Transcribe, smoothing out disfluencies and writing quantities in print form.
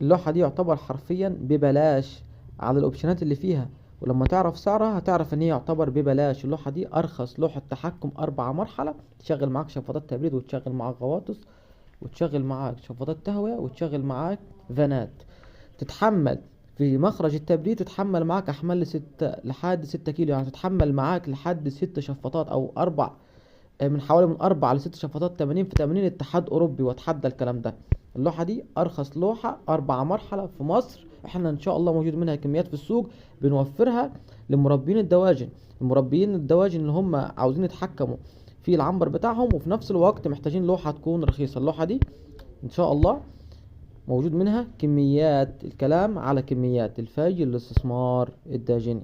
اللوحة دي يعتبر حرفيا ببلاش على الاوبشنات اللي فيها، ولما تعرف سعرها هتعرف ان هي يعتبر ببلاش. اللوحة دي ارخص لوحة تحكم 4 مرحلة، تشغل معاك شفاطات تبريد، وتشغل معاك غواطس، وتشغل معاك شفاطات تهوية، وتشغل معاك فانات. تتحمل في مخرج التبريد، تتحمل معاك احمال لحد 6 كيلو، يعني تتحمل معاك لحد 6 شفاطات او اربع، من حوالي من 4 ل6 شفاطات، 80 في 80، اتحاد اوروبي واتحدى الكلام ده. اللوحة دي ارخص لوحة 4 مرحلة في مصر، احنا ان شاء الله موجود منها كميات في السوق، بنوفرها لمربين الدواجن. المربيين الدواجن اللي هم عاوزين يتحكموا في العنبر بتاعهم، وفي نفس الوقت محتاجين لوحة تكون رخيصة. اللوحة دي ان شاء الله موجود منها كميات، الكلام على كميات الفاي الاستثمار الداجني.